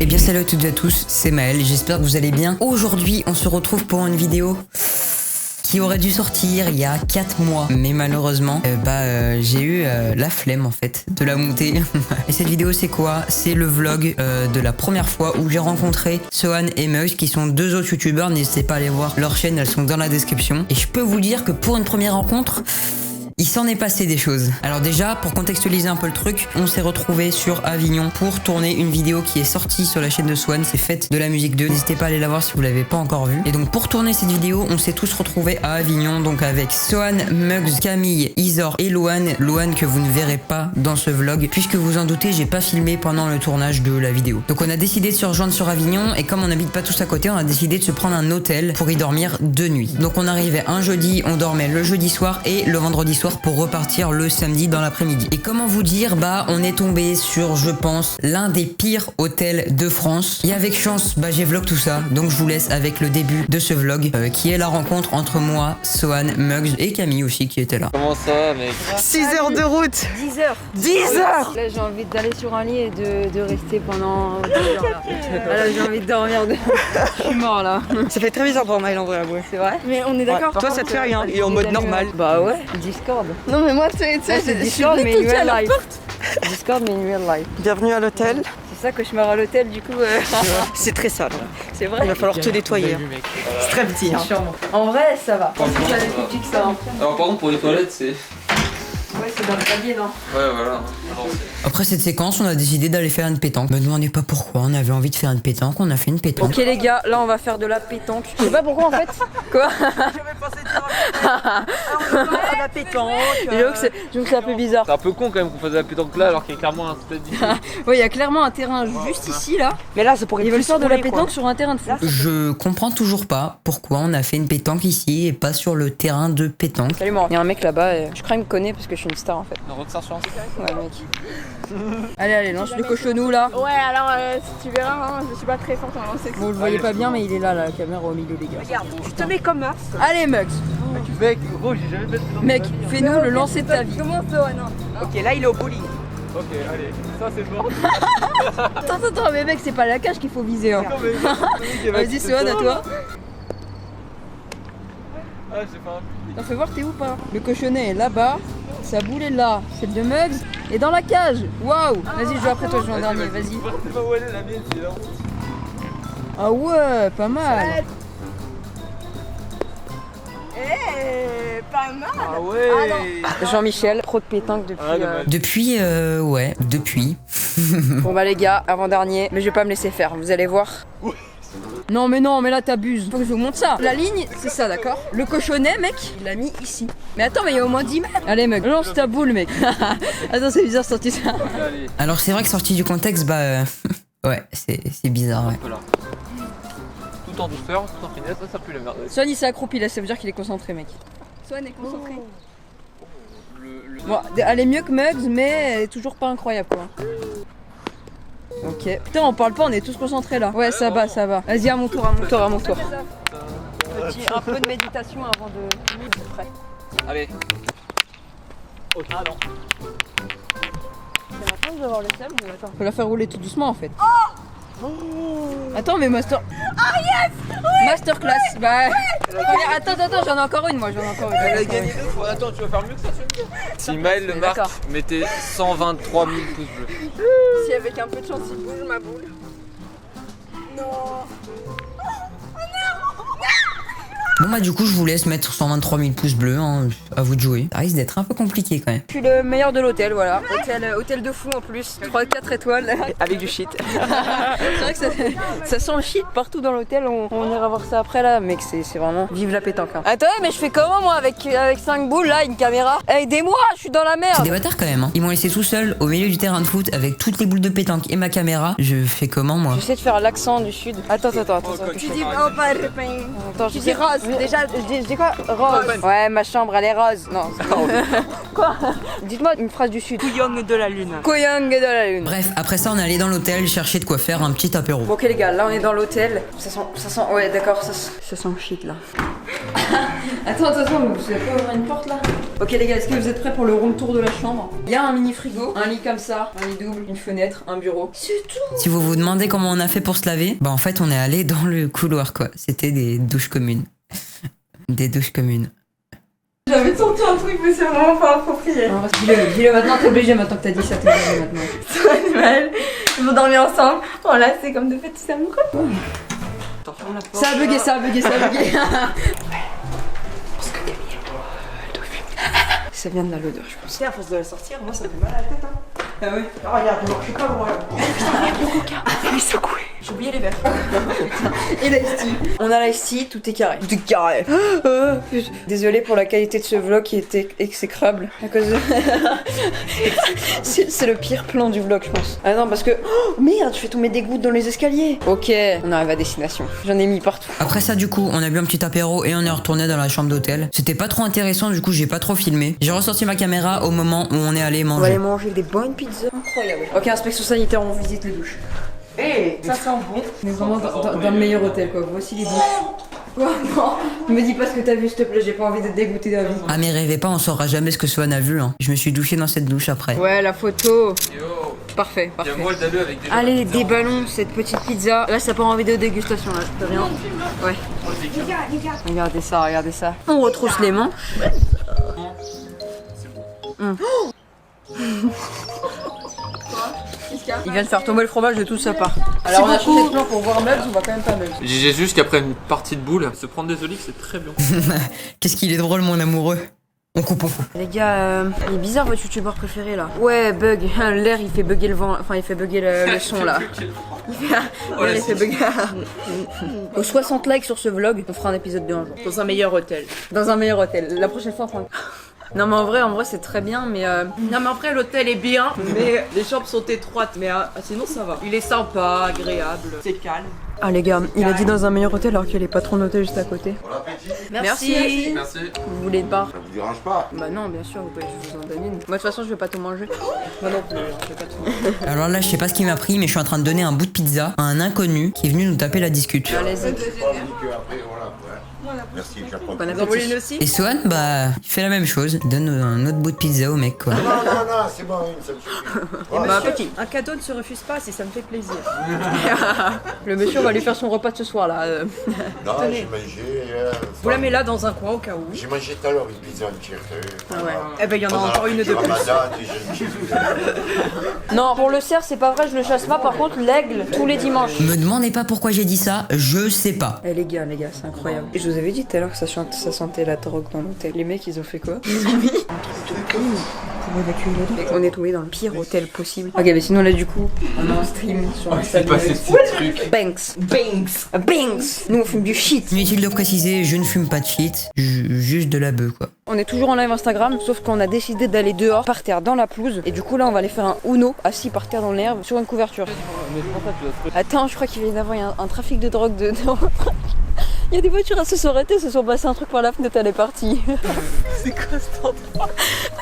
Eh bien salut à toutes et à tous, c'est Maël, j'espère que vous allez bien. Aujourd'hui on se retrouve pour une vidéo qui aurait dû sortir il y a 4 mois. Mais malheureusement, j'ai eu la flemme en fait de la monter. Et cette vidéo c'est quoi? C'est le vlog de la première fois où j'ai rencontré Sohan et Mugs qui sont deux autres youtubeurs. N'hésitez pas à aller voir leurs chaînes, elles sont dans la description. Et je peux vous dire que pour une première rencontre, il s'en est passé des choses. Alors déjà, pour contextualiser un peu le truc, on s'est retrouvé sur Avignon pour tourner une vidéo qui est sortie sur la chaîne de Sohan, c'est Fête de la musique 2. N'hésitez pas à aller la voir si vous l'avez pas encore vue. Et donc pour tourner cette vidéo, on s'est tous retrouvés à Avignon, donc avec Sohan, Mugs, Camille, Isor et Lohan. Lohan que vous ne verrez pas dans ce vlog, puisque vous en doutez, j'ai pas filmé pendant le tournage de la vidéo. Donc on a décidé de se rejoindre sur Avignon, et comme on n'habite pas tous à côté, on a décidé de se prendre un hôtel pour y dormir 2 nuits. Donc on arrivait un jeudi, on dormait le jeudi soir et le vendredi soir pour repartir le samedi dans l'après-midi. Et comment vous dire, on est tombé sur, je pense, l'un des pires hôtels de France. Et avec chance, j'ai vlog tout ça. Donc je vous laisse avec le début de ce vlog, qui est la rencontre entre moi, Sohan, Mugs et Camille aussi qui était là. Comment ça va, mec? 6 heures de route. 10 heures. 10 heures. Là j'ai envie d'aller sur un lit et de rester pendant 2 heures là. Là j'ai envie de dormir. Je suis mort là. Ça fait très bizarre pour Maël en vrai, avouer. C'est vrai? Mais on est d'accord. Toi ça te fait rien, il est en mode normal. Bah ouais, Discord. Non mais moi tu sais, C'est Discord mais in real life. Discord mais in real life. Bienvenue à l'hôtel. C'est ça, cauchemar à l'hôtel du coup. C'est très sale. C'est vrai. Il va falloir te nettoyer. C'est très petit. Sûrement. En vrai ça va. Franchement, C'est ça pas va. des petits que ça. Alors par contre pour les toilettes c'est... Ouais c'est dans le palier non? Ouais voilà. Alors, Après cette séquence, on a décidé d'aller faire une pétanque. Me demandez pas pourquoi, on avait envie de faire une pétanque, on a fait une pétanque. Ok les gars, là on va faire de la pétanque. Je sais pas pourquoi en fait. Quoi? à la pétanque. J'avoue que c'est un peu bizarre. c'est un peu con quand même qu'on fasse de la pétanque là alors qu'il y a clairement un stade d'ici. Ouais, il y a clairement un terrain juste ici là. Mais là, ça pourrait Ils veulent faire de la pétanque. pétanque sur un terrain de foot. Je comprends toujours pas pourquoi on a fait une pétanque ici et pas sur le terrain de pétanque. Salut moi. Il y a un mec là-bas, je crois qu'il me connaît parce que je suis une star en fait. Un rockstar sur un site. Ouais mec. Allez, lance le cochonou là. Ouais alors si tu verras, hein, je suis pas très forte en lancer. Bon, vous le voyez pas bien mais il est là, la caméra au milieu les gars. Regarde, tu te mets comme ça. Allez Mugs. Mec, gros j'ai jamais fait de pétanque. Mec, fais-nous le lancer de ta vie. Comment ça ouais, non? Ok, là il est au bowling. Ok allez, ça c'est mort. Attends, mais mec, c'est pas la cage qu'il faut viser hein. Vas-y Sohan, à toi. Ah j'ai fait un... T'en fais voir t'es où pas? Le cochonnet est là-bas, sa boule est là, celle de Mugs est dans la cage. Waouh. Vas-y, je joue après toi, je joue en dernier, vas-y. C'est pas où elle est la mienne, c'est là. Ah ouais, pas mal. Eh, pas mal. Ah ouais. Jean-Michel, pro de pétanque depuis... Ah, dommage. Depuis, ouais, depuis. Bon bah les gars, avant-dernier, mais je vais pas me laisser faire, vous allez voir. Non mais là t'abuses, faut que je vous montre ça. La ligne, c'est ça d'accord? Le cochonnet mec, il l'a mis ici. Mais attends, mais il y a au moins 10 mètres. Allez mec, lance ta boule mec. Attends, c'est bizarre sorti ça. Allez, Alors c'est vrai que sorti du contexte, ouais, c'est bizarre, ouais. un peu là. Tout en douceur, tout en finesse, ça pue la merde. Swan il s'est accroupi là, ça veut dire qu'il est concentré mec. Swan est concentré. Bon, elle est mieux que Mugs, mais elle est toujours pas incroyable quoi. Ok. Putain, on parle pas, on est tous concentrés là. Ouais, ça va, ça va. Vas-y, à mon tour, à mon tour, à mon tour. Un peu de méditation avant de être prêt. Allez. Ok. Ah non. C'est maintenant que je vais avoir le seum ou attends? Faut la faire rouler tout doucement en fait. Attends, mais master. Oh yes! Oui! Masterclass. Bah. Attends, j'en ai encore une moi, j'en ai encore une. Elle a gagné 2 fois. Attends, tu vas faire mieux que ça, tu veux me dire? Si Maël le marque, D'accord. mettez 123 000 pouces bleus. Si avec un peu de chance il bouge ma boule. Non. Bon du coup je vous laisse mettre 123 000 pouces bleus, hein, à vous de jouer. Ça risque d'être un peu compliqué quand même. Je suis le meilleur de l'hôtel, voilà. Hôtel de fou en plus. 3-4 étoiles. Avec du shit. C'est vrai que ça sent le shit partout dans l'hôtel. On ira voir ça après là, mec. C'est vraiment vive la pétanque. Hein. Attends, mais je fais comment moi avec 5 boules là, une caméra? Aidez-moi, je suis dans la C'est merde. des bâtards quand même, hein. Ils m'ont laissé tout seul au milieu du terrain de foot avec toutes les boules de pétanque et ma caméra. Je fais comment moi? J'essaie de faire l'accent du sud. Attends. Tu dis oh pas repeint. Attends, je Tu dis dis rose. Déjà, je dis quoi? Rose. Ouais, ma chambre elle est rose. Non. Quoi? Dites-moi une phrase du sud. Couillonne de la lune. Koyang de la lune. Bref, après ça on est allé dans l'hôtel chercher de quoi faire un petit apéro. Bon, ok les gars, là on est dans l'hôtel. Ça sent, ouais d'accord, ça sent le shit là. Attends, vous savez pas ouvrir une porte là? Ok les gars, est-ce que vous êtes prêts pour le room tour de la chambre? Il y a un mini frigo, un lit comme ça, un lit double, une fenêtre, un bureau. C'est tout. Si vous vous demandez comment on a fait pour se laver, bah en fait on est allé dans le couloir quoi. C'était des douches communes. Des douches communes. J'avais tenté un truc, mais c'est vraiment pas approprié. Dis-le maintenant, t'es obligé maintenant que t'as dit ça, t'es obligé maintenant. C'est animal. Ils vont dormir ensemble. Oh là, c'est comme de petits amoureux. Ça a bugué, ça a bugué, ça a bugué. Ça vient de là l'odeur, je pense. À force de la sortir, moi ça me fait mal à la tête. Hein. Ah oui. Oh, regarde, je suis pas moi. Le coca. Il est secoué. J'ai oublié les verres. Et l'ice tea. On a l'ice tea, tout est carré. Tout est carré. Désolée pour la qualité de ce vlog qui était exécrable. À cause de. c'est le pire plan du vlog, je pense. Ah non, parce que. Oh merde, je fais tomber des gouttes dans les escaliers. Ok, on arrive à destination. J'en ai mis partout. Après ça du coup on a bu un petit apéro et on est retourné dans la chambre d'hôtel. C'était pas trop intéressant du coup j'ai pas trop filmé. J'ai ressorti ma caméra au moment où on est allé On va manger. aller manger des bonnes pizzas. Incroyable. Ok, inspection sanitaire, on visite les douches. Hé, ça sent bon. On est vraiment dans le meilleur hôtel quoi. Voici les douches. Quoi? Non, ne me dis pas ce que t'as vu s'il te plaît, j'ai pas envie d'être dégoûté de la vie. Ah mais rêvez pas, on saura jamais ce que Swan a vu hein. Je me suis douché dans cette douche après. Ouais, la photo. Yo, Parfait, parfait. viens moi le daleux avec des Allez, des ballons, cette petite pizza. Là, ça part en vidéo dégustation, là, je peux rien. Ouais. Regardez ça, regardez ça. On retrousse les manches. Il vient de faire tomber le fromage de tout sa part. Alors, on a changé de plan pour voir Mugs, on va quand même pas Mugs. J'ai juste qu'après une partie de boule, se prendre des olives c'est très bien. Qu'est-ce qu'il est drôle mon amoureux. On coupe. Les gars, il est bizarre votre youtubeur préféré là. Ouais, bug. L'air il fait bugger le vent, enfin il fait bugger le son là. L'air il fait bugger. Aux 60 likes sur ce vlog, on fera un épisode de un jour. Dans un meilleur hôtel. Dans un meilleur hôtel. La prochaine fois on fera un... Non mais en vrai c'est très bien mais Non mais après l'hôtel est bien, mais les chambres sont étroites, mais sinon ça va. Il est sympa, agréable, c'est calme. Ah les gars, il a dit dans un meilleur hôtel alors qu'il y a les patrons d'hôtel juste à côté. Bon appétit. Merci. Merci. Vous voulez pas? Ça vous dérange pas? Bah non bien sûr, vous pouvez je vous en donner une. Moi de toute façon je vais pas tout manger. Moi non plus, je vais pas tout manger. Alors là je sais pas ce qu'il m'a pris mais je suis en train de donner un bout de pizza à un inconnu qui est venu nous taper la discute. Allez-y. Pas dit que après, voilà. Ouais. Merci, j'apprends. Bon Vous en voulez appétit. une aussi? Et Swan bah il fait la même chose, il donne un autre bout de pizza au mec quoi. Non, c'est bon, une, ça me suffit. Bah appétit. Un cadeau ne se refuse pas si ça me fait plaisir. Le monsieur va lui faire son repas de ce soir là. Non, Tenez. j'ai mangé. Vous la mettez là dans un coin au cas où. J'ai mangé tout à l'heure une pizza entière. Ah ouais. Eh ben il y en a encore une de plus. Non, pour le cerf, c'est pas vrai, je le chasse pas. Par contre, l'aigle, tous les dimanches. Me demandez pas pourquoi j'ai dit ça, je sais pas. Eh les gars, c'est incroyable. Et je vous avais dit tout à l'heure que ça sentait la drogue dans l'hôtel. Les mecs, ils ont fait quoi? Ils ont mis un truc de clean pour évacuer l'odeur. On est tombé dans le pire hôtel possible. Ok, mais sinon là, du coup, on a un stream sur Instagram. Banks. Banks. Nous, on fume du shit. Inutile de préciser, je ne fume pas de shit, juste de la bœuf quoi. On est toujours en live Instagram, sauf qu'on a décidé d'aller dehors, par terre, dans la pelouse. Et du coup, là, on va aller faire un Uno, assis par terre dans l'herbe, sur une couverture. Attends, je crois qu'il vient d'avoir un trafic de drogue dedans. Il y a des voitures à se sont arrêtées, se sont passées un truc par la fenêtre, elle est partie. C'est quoi cet endroit?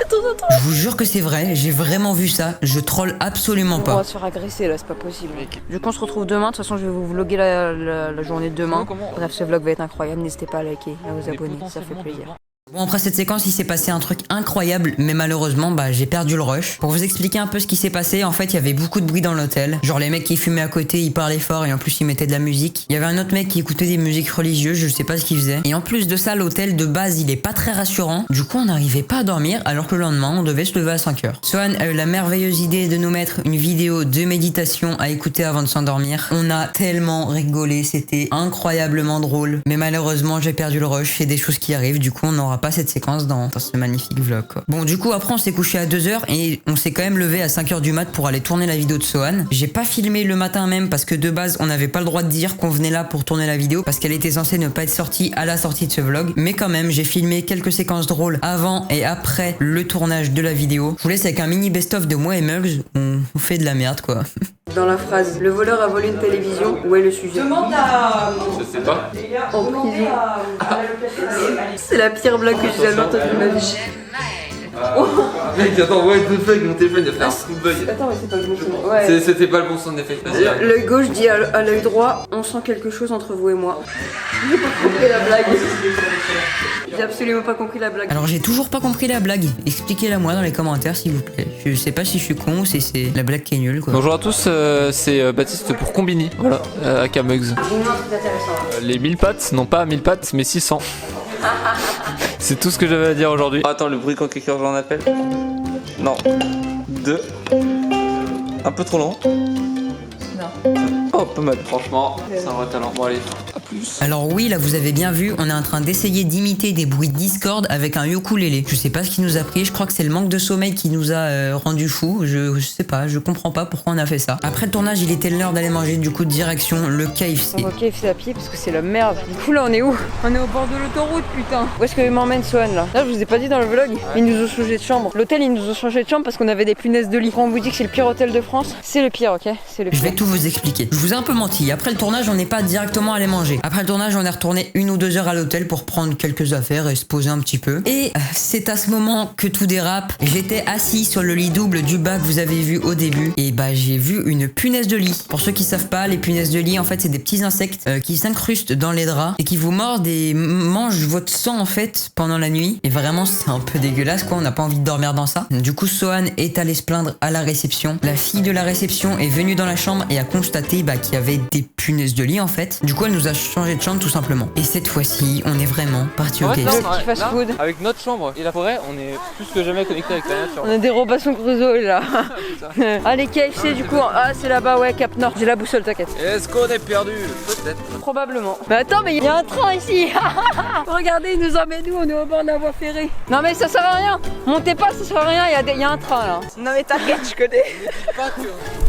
Attends. Je vous jure que c'est vrai, j'ai vraiment vu ça, je troll absolument On va pas. se faire agresser là, c'est pas possible. Du coup, on se retrouve demain. De toute façon, je vais vous vlogger la journée de demain. Bref, ce vlog va être incroyable. N'hésitez pas à liker, à vous abonner, ça fait plaisir. Bon après cette séquence il s'est passé un truc incroyable mais malheureusement bah j'ai perdu le rush. Pour vous expliquer un peu ce qui s'est passé, en fait il y avait beaucoup de bruit dans l'hôtel. Genre les mecs qui fumaient à côté ils parlaient fort et en plus ils mettaient de la musique. Il y avait un autre mec qui écoutait des musiques religieuses, je sais pas ce qu'il faisait. Et en plus de ça l'hôtel de base il est pas très rassurant. Du coup on n'arrivait pas à dormir alors que le lendemain on devait se lever à 5h. Swan a eu la merveilleuse idée de nous mettre une vidéo de méditation à écouter avant de s'endormir. On a tellement rigolé, c'était incroyablement drôle. Mais malheureusement j'ai perdu le rush, c'est des choses qui arrivent, du coup on n'aura pas cette séquence dans ce magnifique vlog quoi. Bon du coup après on s'est couché à 2h et on s'est quand même levé à 5h du mat pour aller tourner la vidéo de Sohan. J'ai pas filmé le matin même parce que de base on n'avait pas le droit de dire qu'on venait là pour tourner la vidéo parce qu'elle était censée ne pas être sortie à la sortie de ce vlog. Mais quand même j'ai filmé quelques séquences drôles avant et après le tournage de la vidéo. Je vous laisse avec un mini best-of de moi et Mugs, on fait de la merde quoi. Dans la phrase, le voleur a volé une télévision, où est le sujet? Demande à. Je sais pas. En prison. C'est la pire blague que j'ai jamais entendue de ma vie. Mec, attends, ouais, deux feuilles, mon téléphone il a fait un full bug. Attends, mais c'est pas le bon son. Ouais. C'était pas le bon son d'effet. Vas-y, arrête. L'œil gauche dit à l'œil droit, on sent quelque chose entre vous et moi. J'ai pas compris la blague. J'ai absolument pas compris la blague. Alors j'ai toujours pas compris la blague. Expliquez-la moi dans les commentaires s'il vous plaît. Je sais pas si je suis con ou si c'est la blague qui est nulle quoi. Bonjour à tous, c'est Baptiste pour Combini, voilà, à Camugs. Les 1000 pattes, non pas 1000 pattes, mais 600. C'est tout ce que j'avais à dire aujourd'hui. Attends, le bruit quand quelqu'un j'en appelle. Non. 2. Un peu trop long. Non. Oh, pas mal. Franchement, c'est un vrai talent. Bon, allez, à plus. Alors oui, là vous avez bien vu, on est en train d'essayer d'imiter des bruits de Discord avec un ukulélé. Je sais pas ce qui nous a pris, je crois que c'est le manque de sommeil qui nous a rendu fous. Je sais pas, je comprends pas pourquoi on a fait ça. Après le tournage, il était l'heure d'aller manger, du coup direction le KFC. On va au KFC à pied parce que c'est la merde. Du coup là on est où? On est au bord de l'autoroute putain. Où est-ce que m'emmène Swan là? Là je vous ai pas dit dans le vlog, ils nous ont changé de chambre. L'hôtel ils nous ont changé de chambre parce qu'on avait des punaises de lit. Quand on vous dit que c'est le pire hôtel de France, c'est le pire, ok? C'est le Je pire. vais tout vous expliquer. Je vous ai un peu menti. Après le tournage, on n'est pas directement allé manger. Après le tournage, on est retourné 1 ou 2 heures à l'hôtel pour prendre quelques affaires et se poser un petit peu. Et c'est à ce moment que tout dérape. J'étais assis sur le lit double du bas que vous avez vu au début. Et bah j'ai vu une punaise de lit. Pour ceux qui savent pas, les punaises de lit, en fait, c'est des petits insectes qui s'incrustent dans les draps et qui vous mordent et mangent votre sang en fait pendant la nuit. Et vraiment, c'est un peu dégueulasse quoi. On n'a pas envie de dormir dans ça. Du coup, Sohan est allé se plaindre à la réception. La fille de la réception est venue dans la chambre et a constaté qu'il y avait des punaises de lit en fait. Du coup, elle nous a changé de chambre tout simplement. Et cette fois-ci, on est vraiment parti au Ouais, KFC. non, Petit fast là, food. avec notre chambre et la forêt, on est plus que jamais connecté avec la nature. On a des Robinson Crusoe là. Allez KFC du coup, ah c'est là-bas ouais Cap Nord. J'ai la boussole t'inquiète. Est-ce qu'on est perdu? Peut-être. Probablement. Mais attends mais il y a un train ici. Regardez il nous emmène nous, on est au bord de la voie ferrée. Non mais ça sert à rien. Montez pas, ça sert à rien, il y a un train là. Non mais t'inquiète, je connais.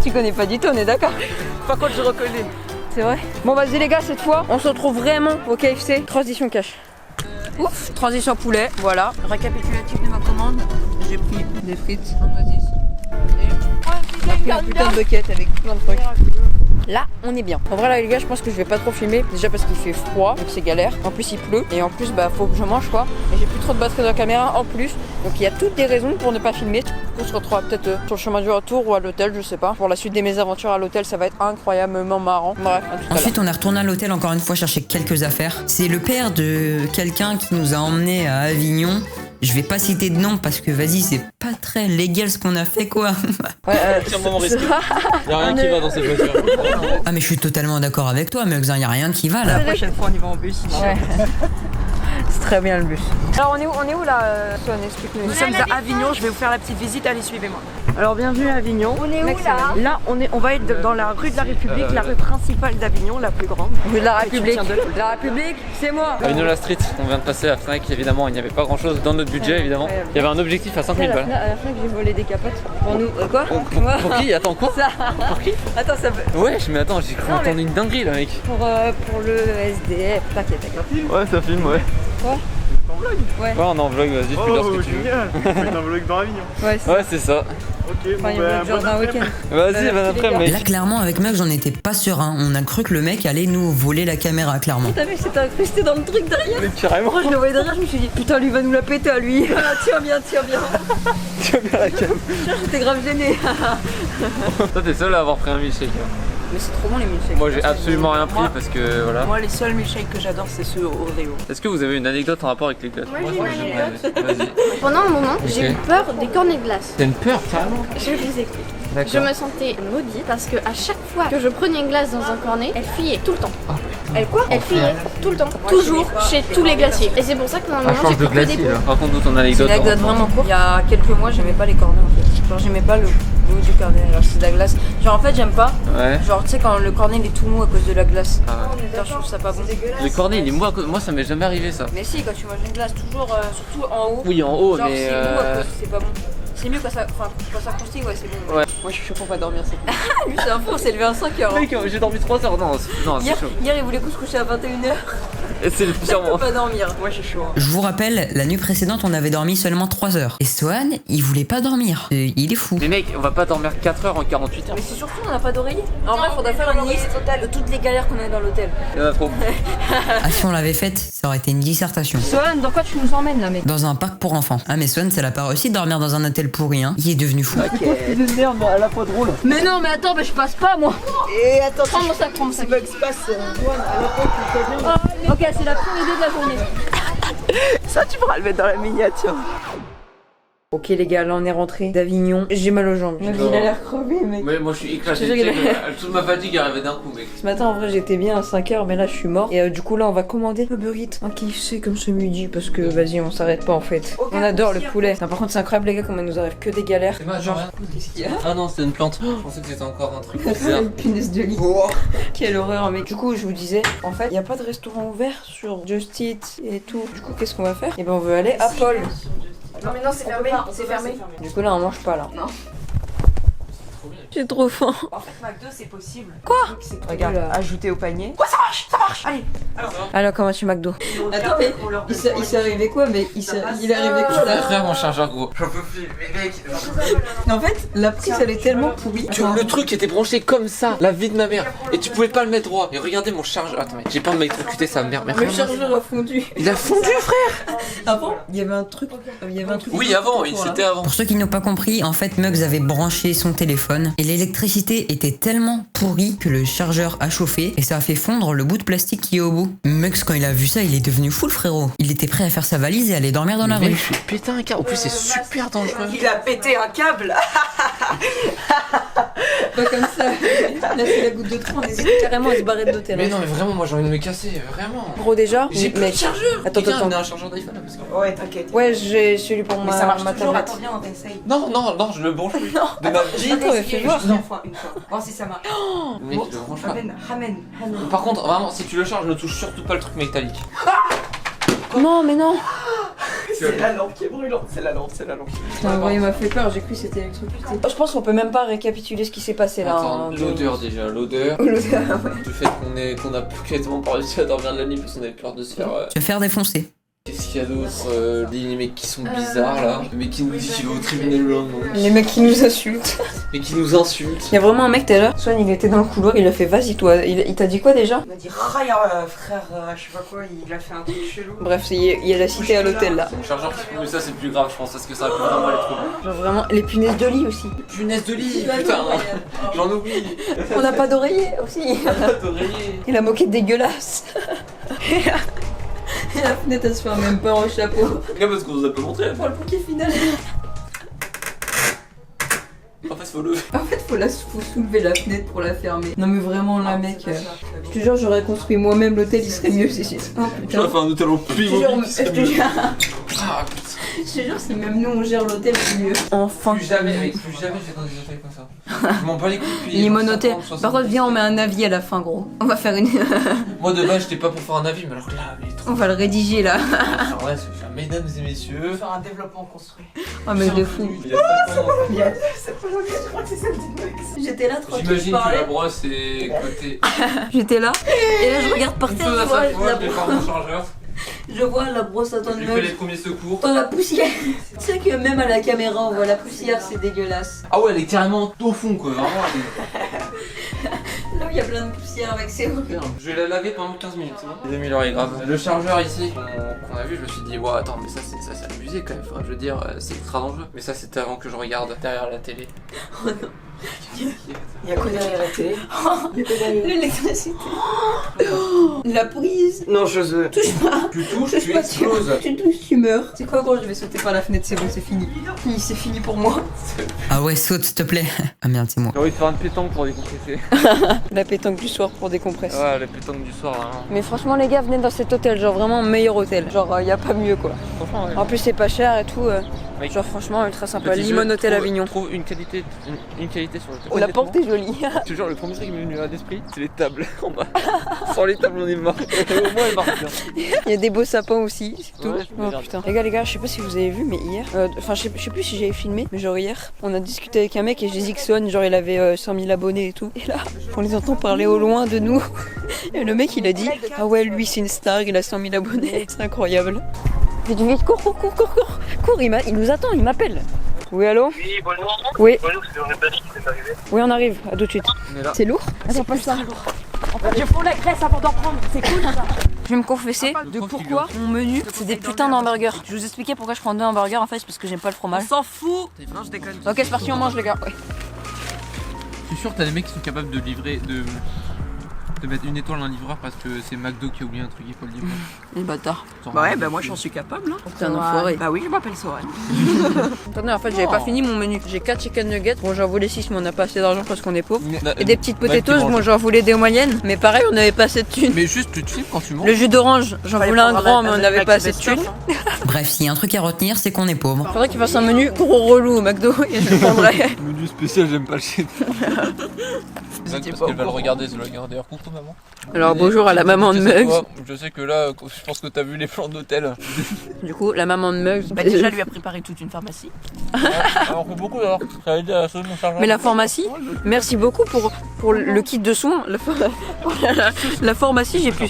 Tu connais pas du tout, on est d'accord. Par contre, je reconnais. C'est vrai. Bon vas-y les gars, cette fois, on se retrouve vraiment au KFC. Transition cash. Ouf, transition poulet, voilà. Récapitulatif de ma commande. J'ai pris des frites en noisisse. Et j'ai pris un putain de bucket avec plein de trucs. Là, on est bien. En vrai, là, les gars, je pense que je vais pas trop filmer. Déjà parce qu'il fait froid, donc c'est galère. En plus, il pleut. Et en plus, bah, faut que je mange quoi. Et j'ai plus trop de batterie dans la caméra en plus. Donc, il y a toutes des raisons pour ne pas filmer. On se retrouvera peut-être sur le chemin du retour ou à l'hôtel, je sais pas. Pour la suite de mes aventures à l'hôtel, ça va être incroyablement marrant. Bref, à tout à l'heure. Ensuite, on est retourné à l'hôtel encore une fois chercher quelques affaires. C'est le père de quelqu'un qui nous a emmenés à Avignon. Je vais pas citer de nom parce que vas-y, c'est pas très légal ce qu'on a fait quoi. Ouais, C'est un moment risqué. Y'a rien qui va dans cette voiture. Ah mais je suis totalement d'accord avec toi, Mugs, y a rien qui va là. La prochaine fois, on y va en bus. Ouais. C'est très bien le bus. Alors on est où là, Swan, explique-nous. Nous sommes à Avignon, je vais vous faire la petite visite, allez suivez-moi. Alors bienvenue à Avignon. On est où là? Là on va être dans la rue de la République, la rue principale d'Avignon, la plus grande. Rue de la Et tu République. tiens de là. La République, c'est moi. Avignon la Street, on vient de passer à Fnac, évidemment, il n'y avait pas grand chose dans notre budget, évidemment. Il y avait un objectif à 5000 balles. À la fin que j'ai volé des capotes. Pour nous, quoi? Pour qui? Attends, quoi? Ça. Pour qui? Attends, ça peut. Ouais, mais attends, j'ai cru Non, mais- entendre une dinguerie là, mec. Pour le SDF. T'inquiète, t'inquiète. Ouais, ça filme, ouais. Ouais. Ouais, on est en vlog, vas-y, tu peux dire ce que tu veux. un vlog dans Avignon. Ouais, c'est Ouais, c'est ça. Ok, enfin, il y a genre d'un week-end. Vas-y, Bah, après, les mec. Là clairement avec Mugs, j'en étais pas serein. On a cru que le mec allait nous voler la caméra clairement. T'as vu, c'était incrusté dans le truc derrière. Mais carrément, Moi, je le voyais derrière, je me suis dit, putain, lui va nous la péter à lui. Tiens bien, tiens bien. tu as bien la cam. Tiens, j'étais grave gênée. Toi, t'es seul à avoir pris un milkshake. Mais c'est trop bon les milkshakes. Moi, j'ai absolument rien pris parce que voilà. Moi les seuls milkshakes que j'adore c'est ceux au Oreo. Est-ce que vous avez une anecdote en rapport avec les glaces? Moi, j'ai une anecdote. Vas-y. Pendant un moment, j'ai eu peur des cornets de glace. T'as une peur, carrément? Je vous explique. D'accord. Je me sentais maudite parce que à chaque fois que je prenais une glace dans un cornet, elle fuyait tout le temps. Elle quoi? Elle fuyait tout le temps. Toujours chez tous les glaciers. Et c'est pour ça que maintenant j'ai pris que des pots. Raconte-nous ton C'est anecdote. une anecdote vraiment courte. Il y a quelques mois, j'aimais pas les cornets en fait. Genre, j'aimais pas le goût du cornet. Alors, c'est de la glace. Genre, en fait, j'aime pas. Ouais. Genre, tu sais, quand le cornet il est tout mou à cause de la glace. Ah. Putain, je trouve ça pas bon. Le cornet, il est mou à cause. Moi, ça m'est jamais arrivé ça. Mais si, quand tu manges une glace, toujours, surtout en haut. Oui, en haut, Genre, mais. c'est mou à cause, c'est pas bon. C'est mieux quand ça, enfin, quand ça croustille, ouais, c'est bon. Ouais. Moi je suis chaud pour pas dormir c'est tout. Lui, c'est un fou, on s'est levé à 5h. Mec, j'ai dormi 3 heures. Non, c'est Hier, chaud. hier, il voulait qu'on se couche à 21h. Et c'est le pire moment. Pas dormir, moi j'ai chaud. Je vous rappelle, la nuit précédente, on avait dormi seulement 3 heures. Et Swan, il voulait pas dormir. Il est fou. Mais mec, on va pas dormir 4 heures en 48 heures. Mais c'est surtout on n'a pas d'oreiller. En vrai, faudrait faire une liste de toutes les galères qu'on a dans l'hôtel. Il y en a trop. Ah, si on l'avait faite, ça aurait été une dissertation. Swan, dans quoi tu nous emmènes là, mec? Dans un parc pour enfants. Ah, mais Swan, ça l'a pas réussi de dormir dans un hôtel pourri, hein. Il est devenu fou. De merde, mais à la fois drôle. Mais non, mais attends, mais je passe pas moi. Et attends, Prends mon sac, prends mon sac. Bugs passe, à la fois tu Ok, c'est la pire idée de la journée. ça, tu pourras le mettre dans la miniature. Ok les gars, là on est rentré d'Avignon. J'ai mal aux jambes. Il a l'air crevé mec. Mais moi je suis éclaté. Je te jure, Toute ma fatigue est arrivée d'un coup, mec. Ce matin en vrai j'étais bien à 5h mais là je suis mort. Et du coup là on va commander le Uber Eats. Un KFC comme ce midi parce que vas-y on s'arrête pas en fait. On adore le poulet. Non, par contre c'est incroyable les gars comme il nous arrive que des galères. Genre, Qu'est-ce qu'il y a? ah non, c'était une plante. Je pensais que c'était encore un truc bizarre. Une punaise de lit. Quelle horreur mec. Du coup je vous disais, en fait il y a pas de restaurant ouvert sur Just Eat et tout. Du coup qu'est-ce qu'on va faire? Et ben on veut aller à Paul. Non mais non, c'est fermé, c'est fermé. Du coup là on mange pas là. Non. J'ai trop faim. En fait, McDo, c'est possible. Quoi? Regarde, Oula. ajouter au panier. Ouais, ça marche. Allez. Alors comment tu McDo? Attends mais il s'est arrivé quoi mais il est arrivé quoi là? Frère, mon chargeur gros. J'en peux plus, mais mec. En fait la prise elle est tellement pourrie. Le truc était branché comme ça, la vie de ma mère. Et tu pouvais pas le mettre droit. Et regardez mon chargeur. Attends, j'ai pas de m'électrocuter sa mère. Mais Le chargeur a fondu. il a fondu, frère. Avant, il y avait un truc. Oui, avant, c'était avant. Pour ceux qui n'ont pas compris, en fait, Mugs avait branché son téléphone et l'électricité était tellement pourrie que le chargeur a chauffé et ça a fait fondre le bout de plastique qui est au bout. Mugs, quand il a vu ça, il est devenu fou le frérot. Il était prêt à faire sa valise et aller dormir dans la Mais rue. je suis pété un câble. En plus, c'est super dangereux. Il a pété un câble. Pas comme ça. Là c'est la goutte de trop, on hésite carrément à se barrer de l'hôtel. Mais non, mais vraiment, moi j'ai envie de me casser, vraiment. Gros déjà, J'ai plus de mec. chargeur. Attends, Putain, attends. on a un chargeur d'iPhone là parce que. Ouais, t'inquiète. Ouais, j'ai celui pour Mais ça marche ma toujours. tablette. Attends, viens, on réessaye. Non, je le branche plus. Non. De ma vie. Attends, mais fais voir. Une fois. Voir si ça marche. Mec, je le branche pas. Ramène. Par contre, vraiment, si tu le charges, ne touche surtout pas le truc métallique. Non, mais non. C'est la lampe qui est brûlante. C'est la lampe. Putain, ouais, il m'a fait peur, j'ai cru que c'était électrocuté. Je pense qu'on peut même pas récapituler ce qui s'est passé là. Attends, hein, l'odeur déjà, l'odeur. L'odeur, ouais. Le fait qu'on a quasiment pas réussi à dormir de la nuit parce qu'on avait peur de se faire. Se faire défoncer. Qu'est-ce qu'il y a d'autre? Des mecs qui sont bizarres là. Le mec qui nous dit qu'il va au tribunal le lendemain. Les mecs qui nous insultent. Mais qui nous insultent. Il y a vraiment un mec tout à l'heure, Swan il était dans le couloir, il a fait vas-y toi, il t'a dit quoi déjà? Il m'a dit rien, frère, je sais pas quoi, il a fait un truc chelou. Bref, il y a la cité à l'hôtel là. C'est mon chargeur qui fout, mais ça c'est plus grave je pense parce que ça va plus vraiment aller trop loin. Genre vraiment, les punaises de lit aussi. Punaise de lit, putain. J'en oublie. On n'a pas d'oreiller aussi. D'oreiller. Et la moquette dégueulasse. Et la fenêtre elle se ferme même pas en chapeau. Non parce qu'on nous a pas montré. Pour le bouquet final. En fait faut lever. En fait faut soulever la fenêtre pour la fermer. Non mais vraiment là mec. Je te jure j'aurais construit moi-même l'hôtel, il serait mieux si c'est. Oh putain. J'aurais fait un hôtel en plus Je te jure, mobile. je te jure, Ah putain. je te jure, si même nous on gère l'hôtel, c'est mieux. Enfin. Plus jamais mec, plus jamais je vais dans des hôtels comme ça. Je m'en bats les couilles depuis. Limonoté. 50, 60. Par contre, viens, on met un avis à la fin, gros. On va faire une. Moi de base j'étais pas pour faire un avis mais alors là mais trop. On va le rédiger là. Alors là c'est faire mesdames et messieurs. Faire un développement construit. Oh, mais de fou. Il y a 5 ans. C'est pas gentil, je crois que c'est celle de Max. J'étais là, tranquille, je J'imagine que parlais. la brosse est côté. J'étais là. Et là, je regarde par Une terre. chose à Je vois chaque fois, la je vais faire mon chargeur. Je vois la brosse à ton Je lui fais les meuble. premiers secours. Dans la poussière. Tu sais que même à la caméra, on voit la poussière, c'est dégueulasse. Ah ouais, elle est carrément au fond quoi, vraiment. Là où il y a plein de poussière avec ses horrible. Je vais la laver pendant 15 minutes. Les 2000 heures est grave. Le chargeur ici qu'on a vu, je me suis dit, ouais, attends, mais ça c'est abusé quand même. Enfin, je veux dire, c'est ultra dangereux. Mais ça, c'était avant que je regarde derrière la télé. Il y a quoi derrière la télé? L'électricité. La prise. Non, j'ose. Touche pas. Tu touches, Touche tu pas, exploses. Tu touches, tu meurs. C'est quoi, gros? Je vais sauter par la fenêtre, c'est bon, c'est fini. C'est fini pour moi. Ah ouais, saute s'il te plaît. Ah merde, c'est moi. J'ai envie de faire une pétanque pour décompresser. La pétanque du soir pour décompresser. Ouais, la pétanque du soir, vraiment. Mais franchement les gars, venez dans cet hôtel, genre vraiment meilleur hôtel. Genre y a pas mieux quoi. Franchement, ouais. En plus c'est pas cher et tout. Mec. Genre franchement ultra sympa. Petit jeu, Limon Hôtel Avignon. Trouve une qualité sur le La porte est jolie. Toujours le premier truc qui m'est venu à l'esprit, c'est les tables en bas. Sans les tables, on est mort. Au moins, elle marche bien. Il y a des beaux sapins aussi, c'est tout. Ouais, Oh regarde. putain. Les gars, je sais pas si vous avez vu, mais hier, enfin je sais plus si j'avais filmé, mais genre hier, on a discuté avec un mec et j'ai dit que Son, genre il avait 100 000 abonnés et tout. Et là, on les entend parler au loin de nous. Et le mec il a dit ah ouais lui c'est une star, il a 100 000 abonnés, c'est incroyable. Vite vite cours, il nous attend, il m'appelle. Oui allô? Oui, bonjour. Oui. Bonjour, on est pas dit que c'est arrivé. Oui on arrive, à tout de suite. C'est lourd? Attends pas ça lourd. Je prends la graisse avant d'en prendre, c'est cool ça. Je vais me confesser de pourquoi mon menu c'est des putains d'hamburgers. Je vais vous expliquer pourquoi je prends 2 hamburgers en fait, parce que j'aime pas le fromage. On s'en fout. Non, je déconne. Ok c'est parti, on mange les gars. Ouais. Je suis sûr que t'as des mecs qui sont capables de livrer, de mettre une étoile à un livreur parce que c'est McDo qui a oublié un truc, il faut le livrer. Les bâtards. Bah ouais, bah moi j'en suis capable. Hein. T'es un enfoiré. Bah oui, je m'appelle Soren. Attendez, en fait j'avais pas fini mon menu. J'ai 4 chicken nuggets. Bon j'en voulais 6 mais on n'a pas assez d'argent parce qu'on est pauvre. Et des petites potatoes, moi j'en voulais des moyennes. Mais pareil on avait pas assez de thunes. Mais juste tu te filmes quand tu manges. Le jus d'orange, j'en voulais un grand mais on n'avait pas assez de thunes. Bref, s'il y a un truc à retenir, c'est qu'on est pauvre. Faudrait qu'il fasse un menu gros relou au McDo et je le prendrais. Menu spécial, j'aime pas le shit. Parce qu'elle va le regarder ce vlog. D'ailleurs, coucou maman. Alors bonjour à la maman de Mugs. Je sais que là, je pense que t'as vu les plans d'hôtel. Du coup, la maman de Mugs. Bah déjà lui a préparé toute une pharmacie. Alors que beaucoup alors, ça va aider à sauver mon chargeur. Mais la pharmacie, merci beaucoup pour le kit de soins. La pharmacie, j'ai pu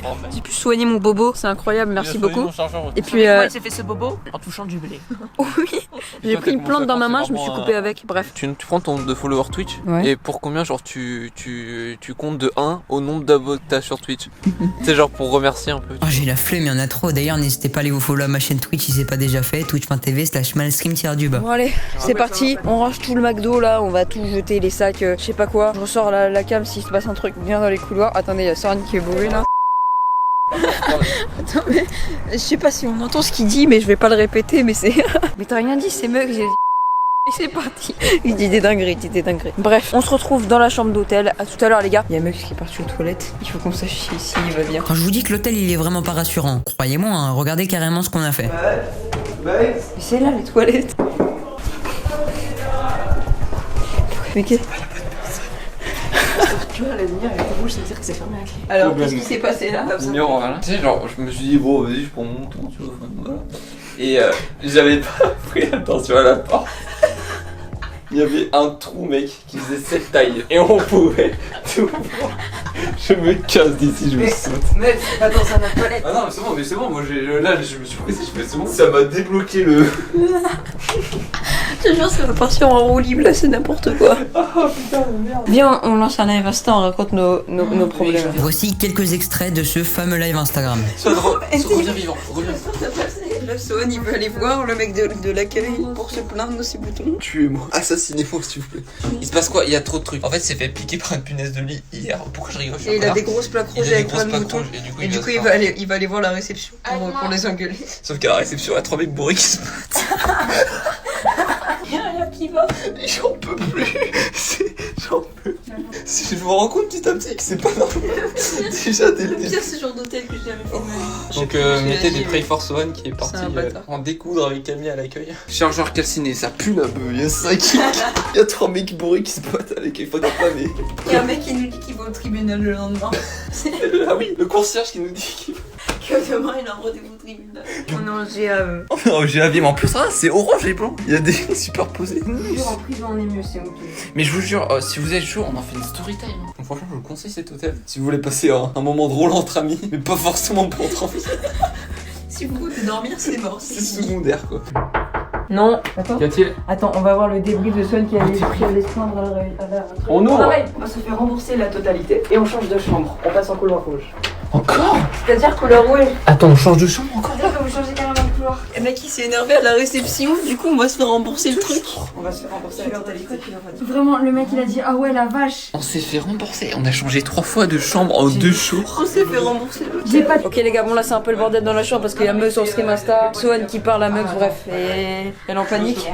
soigner mon bobo, c'est incroyable, merci beaucoup. Et puis Il s'est fait ce bobo en touchant du blé. oui, j'ai pris une plante dans ma main, je me suis coupé avec. Bref. Tu prends ton de follower Twitch et pour combien genre tu comptes de 1 au nombre d'abonnés que t'as sur Twitch. C'est genre pour remercier un peu. Oh, j'ai la flemme, il y en a trop. D'ailleurs, n'hésitez pas à aller vous follow à ma chaîne Twitch si c'est pas déjà fait. Twitch.tv/malstream-du-bas. Bon allez, c'est parti. On range tout le McDo là, on va tout jeter, les sacs, je sais pas quoi. Je ressors la cam s'il se passe un truc bien dans les couloirs. Attendez, il y a Soren qui est bourré là. Attends mais je sais pas si on entend ce qu'il dit mais je vais pas le répéter mais c'est... mais t'as rien dit, c'est Mugs, j'ai dit... C'est parti. Il dit des dingueries, Bref, on se retrouve dans la chambre d'hôtel. À tout à l'heure les gars. Il y a Mugs qui est parti aux toilettes. Il faut qu'on sache s'il va bien. Quand je vous dis que l'hôtel il est vraiment pas rassurant, croyez-moi, hein, regardez carrément ce qu'on a fait. Mais c'est là les toilettes. Mais qu'est-ce... Tu vois, la lumière elle est rouge, ça veut dire que c'est fermé à clé. Alors qu'est-ce qui s'est passé là comme ça? Tu sais, genre, je me suis dit, bon, vas-y, je prends mon temps, tu vois. Voilà. Et j'avais pas pris attention à la porte. Il y avait un trou, mec, qui faisait cette taille. Et on pouvait tout voir. Je me casse d'ici, je me saute. Mais c'est pas dans un toilette. Ah non, mais c'est bon, moi là, je me suis pressé, je fais c'est bon. Ça m'a débloqué le. Je te jure, ça va partir en roue libre là, c'est n'importe quoi. Oh putain de merde. Viens, on lance un live Insta, on raconte nos problèmes. Voici quelques extraits de ce fameux live Instagram. Reviens vivant, reviens. Le Sohan, il veut aller voir le mec de l'accueil pour se plaindre de ses boutons. Tuez-moi, assassinez-moi s'il vous plaît. Il se passe quoi? Il y a trop de trucs. En fait, c'est fait piquer par une punaise de lit hier. Pourquoi je rigole? Et il a des grosses plaques rouges avec plein de boutons. Et du coup, il va aller voir la réception pour les engueuler. Sauf qu'à la réception, il y a 3 mecs bourrés qui se battent. Il y a rien qui va. J'en peux plus. J'en peux plus. Je me rends compte petit à petit que c'est pas normal. Déjà dès le début. Pire ce genre d'hôtel que j'ai jamais fait. Donc mettez des Pray for Sohan qui est parti en découdre avec Camille à l'accueil. Chargeur calciné, ça pue la beuh. Il y a 5 il y a 3 mecs bourrés qui se battent à l'accueil. Faut pas mais. Il y a un mec qui nous dit qu'il va au tribunal le lendemain. Ah oui, le concierge qui nous dit qu'il que demain il a un rendez-vous au tribunal. On est en GAE. Oh GAV, mais en plus ça c'est orange et blanc. Il y a des superposés. En prison on est mieux, c'est ok. Mais je vous jure, si vous êtes chaud, on en fait une story time. Donc, franchement, je vous conseille cet hôtel. Si vous voulez passer un moment drôle entre amis, mais pas forcément pour dormir. Si vous voulez dormir, c'est mort. C'est secondaire quoi. Non. Attends. Qu'y a-t-il? Attends, on va voir le débrief de Sohan qui allait se plaindre à la... On ouvre. On va se faire rembourser la totalité et on change de chambre. On passe en couloir rouge. Encore? C'est-à-dire couleur rouge. Attends, on change de chambre encore? C'est-à-dire que vous changez carrément de couloir. Le mec il s'est énervé à la réception, du coup on va se faire rembourser le truc. On va se faire rembourser la totalité. Vraiment, le mec il a dit ah ouais la vache. On s'est fait rembourser. On a changé 3 fois de chambre en 2 jours. On s'est fait rembourser le J'ai pas. Ok les gars, bon là c'est un peu le bordel dans la chambre parce qu'il y a Mugs sur le stream Insta, Sohan qui parle à Mugs, bref, et elle est en panique.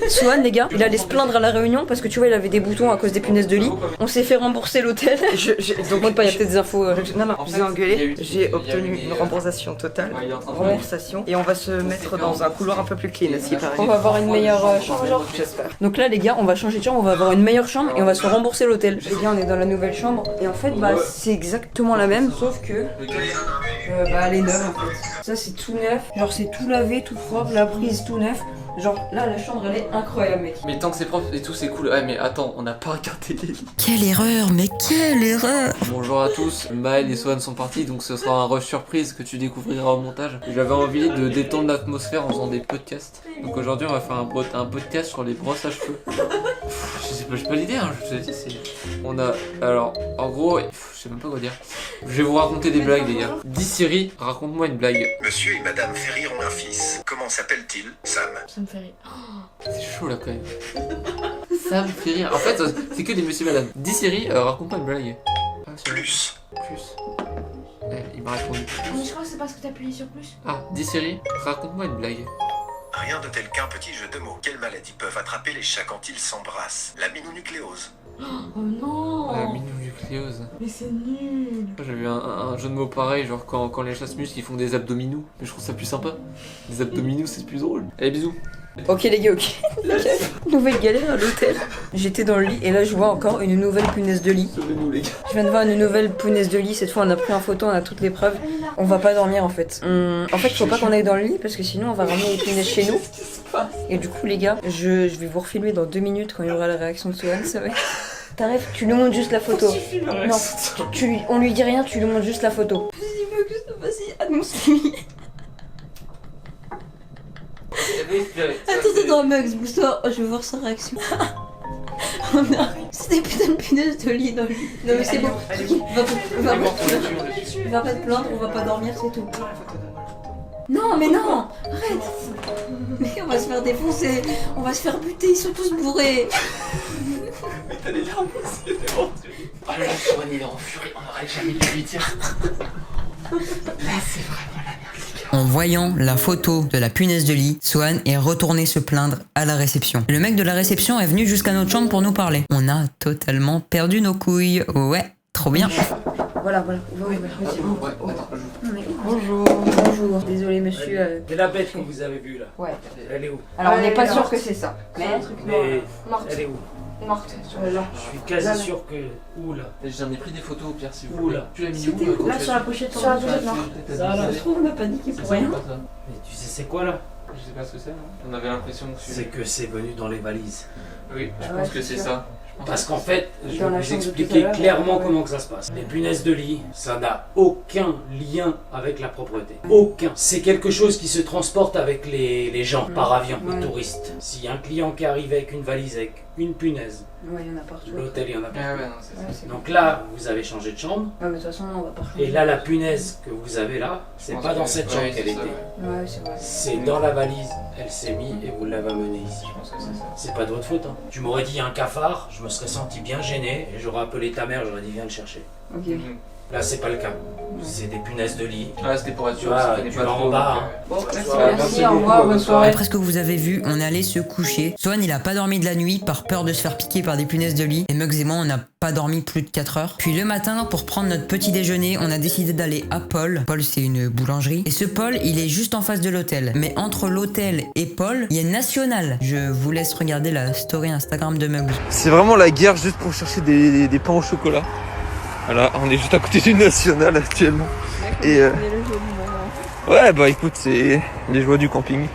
Sohan les gars, il allait se plaindre à la réunion parce que tu vois il avait des boutons à cause des punaises de lit. On s'est fait rembourser l'hôtel. Donc pas, il y a peut-être des infos. Non, je vous ai engueulé, j'ai obtenu une remboursation totale. Remboursation. Et on va se mettre dans un couloir un peu plus clean, si pareil. On va avoir une meilleure chambre genre. J'espère. Donc là les gars, on va changer de chambre, on va avoir une meilleure chambre et on va se rembourser l'hôtel. Les gars, on est dans la nouvelle chambre et en fait bah c'est exactement la même sauf que bah elle est neuve en fait. Ça c'est tout neuf, genre c'est tout lavé, tout propre, la prise tout neuf. Genre là, la chambre elle est incroyable, mec. Mais tant que c'est propre et tout, c'est cool. Ouais, mais attends, on n'a pas regardé les lits. Quelle erreur, mais quelle erreur! Bonjour à tous, Maël et Swan sont partis, donc ce sera un rush surprise que tu découvriras au montage. J'avais envie de détendre l'atmosphère en faisant des podcasts. Donc aujourd'hui, on va faire un podcast sur les brosses à cheveux. J'ai pas l'idée, hein, je vous ai dit, c'est... On a... Alors, en gros, je sais même pas quoi dire. Je vais vous raconter des blagues, les gars. Dis Siri, raconte-moi une blague. Monsieur et Madame Ferry ont un fils. Comment s'appelle-t-il? Sam. Ça me fait rire. C'est chaud là quand même. Ça me fait rire. En fait, c'est que des monsieur et madame. Dis Siri, raconte-moi une blague. Ah, Plus. Plus. Il m'a répondu. Mais je crois que c'est parce que t'as appuyé sur plus. Ah, dis Siri, raconte-moi une blague. Rien de tel qu'un petit jeu de mots. Quelles maladies peuvent attraper les chats quand ils s'embrassent? La minonucléose. Oh non. La minonucléose. Mais c'est nul. J'ai vu un jeu de mots pareil, genre quand les chats se musclent, ils font des abdominaux. Mais je trouve ça plus sympa. Des abdominaux, c'est plus drôle. Allez, bisous. Ok les gars, ok. Nouvelle galère à l'hôtel. J'étais dans le lit et là je vois encore une nouvelle punaise de lit. Sauvez-nous, les gars. Je viens de voir une nouvelle punaise de lit. Cette fois on a pris en photo, on a toutes les preuves. On va pas dormir en fait. En fait faut pas qu'on aille dans le lit parce que sinon on va ramener les punaises chez nous. Et du coup les gars, je vais vous refilmer dans 2 minutes quand il y aura la réaction de Swan, ça va. T'arrives, tu lui montres juste la photo. Non, on lui dit rien, tu lui montres juste la photo. Vas-y, annonce-lui. Attends, Max, bouge-toi, je veux voir sa réaction. C'est des putains de punaises de lit dans le lit. Non mais c'est bon, va pas te plaindre, on va pas dormir, c'est tout. Non mais non, arrête. Mais on va se faire défoncer, on va se faire buter, ils sont tous bourrés. Mais t'as les larmes aussi, t'es bon. Oh là là, Swan il est en furie, on aurait jamais dû lui dire. Là c'est vraiment la merde. En voyant la photo de la punaise de lit, Swan est retourné se plaindre à la réception. Le mec de la réception est venu jusqu'à notre chambre pour nous parler. On a totalement perdu nos couilles. Ouais, trop bien. Voilà. Bonjour. Désolé monsieur. C'est la bête que vous avez vue là. Ouais. Elle est où? Alors on n'est pas sûr que c'est ça. Mais Morte. Elle est où? Morte. Je suis quasi sûr que... Où là? J'en ai pris des photos au pire si vous Où voulez. là? Tu l'as mis où? là sur la pochette, Sur la pochette, non. Ça là. Je trouve on a paniqué pour rien. Mais tu sais c'est quoi là? Je sais pas ce que c'est, non? On avait l'impression que C'est que c'est venu dans les valises. Oui, je Ah pense ouais, que c'est c'est sûr. ça. Parce qu'en fait, je Dans vais la vous chambre de tout à expliquer l'heure, clairement ouais. comment que ça se passe. Les punaises de lit, ça n'a aucun lien avec la propreté. Aucun. C'est quelque chose qui se transporte avec les gens par avion, Ouais. les touristes. S'il y a un client qui arrive avec une valise avec une punaise, Ouais, il y en a partout. l'hôtel il y en a pas. Ah ouais, non, c'est ça. Ouais, c'est Donc là, vous avez changé de chambre. Ouais, mais de toute façon, on va pas Et là, la punaise que vous avez là, c'est Je pense pas que- dans cette chambre ouais, qu'elle c'est était. ça, ouais. Ouais, c'est vrai. C'est dans la valise, elle s'est mise et vous l'avez amenée ici. Je pense que c'est ça. C'est pas de votre faute. Hein. Tu m'aurais dit un cafard, je me serais senti bien gêné et j'aurais appelé ta mère, j'aurais dit viens le chercher. Ok. Mhm. Là, c'est pas le cas. C'est des punaises de lit. Ah, c'était pour être sûr, Tu vois, ça tenait tu pas vas en trop. bas, donc, hein. Bon, merci, Ouais, merci, au revoir, bonne soirée. Après ce que vous avez vu, on est allé se coucher. Swan il a pas dormi de la nuit par peur de se faire piquer par des punaises de lit. Et Mugs et moi on n'a pas dormi plus de 4 heures. Puis le matin pour prendre notre petit déjeuner, on a décidé d'aller à Paul. Paul c'est une boulangerie. Et ce Paul il est juste en face de l'hôtel. Mais entre l'hôtel et Paul, il y a National. Je vous laisse regarder la story Instagram de Mugs. C'est vraiment la guerre juste pour chercher des pains au chocolat. Voilà, on est juste à côté du National actuellement. Et ouais, bah écoute, c'est les joies du camping.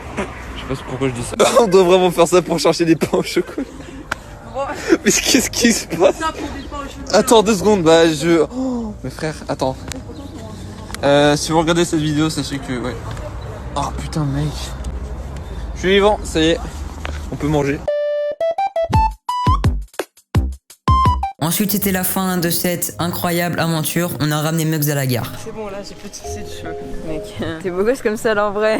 Je sais pas pourquoi je dis ça. On doit vraiment faire ça pour chercher des pains au chocolat. Mais qu'est-ce qui se passe? Attends 2 secondes, bah je... Oh, mes frères, attends. Si vous regardez cette vidéo, sachez que... Ouais. Oh putain mec. Je suis vivant, ça y est. On peut manger. Ensuite c'était la fin de cette incroyable aventure. On a ramené Mugs à la gare. C'est bon, là, j'ai plus de tissé de cheveux. Mec, t'es beau gosse comme ça, là, en vrai.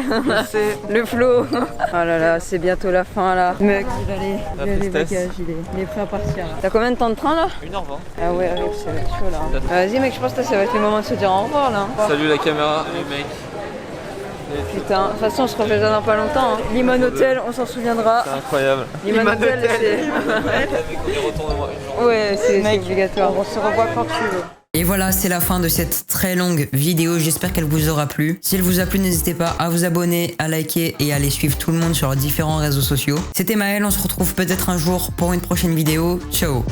C'est le flow. Oh là là, c'est bientôt la fin, là. Mec, il a les bagages, il est prêt à partir. T'as combien de temps de train, là? 1h20. Ah ouais, arrive, ça va être chaud, là. Vas-y, mec, je pense que ça va être le moment de se dire au revoir, là. Salut la caméra, les mecs. Putain, de toute façon, on se refait ça dans pas longtemps. Hein. Limon Hotel, on s'en souviendra. C'est incroyable. Limon Hotel, c'est... Ouais, c'est obligatoire. On se revoit quand tu veux. Et voilà, c'est la fin de cette très longue vidéo. J'espère qu'elle vous aura plu. Si elle vous a plu, n'hésitez pas à vous abonner, à liker et à aller suivre tout le monde sur leurs différents réseaux sociaux. C'était Maël, on se retrouve peut-être un jour pour une prochaine vidéo. Ciao!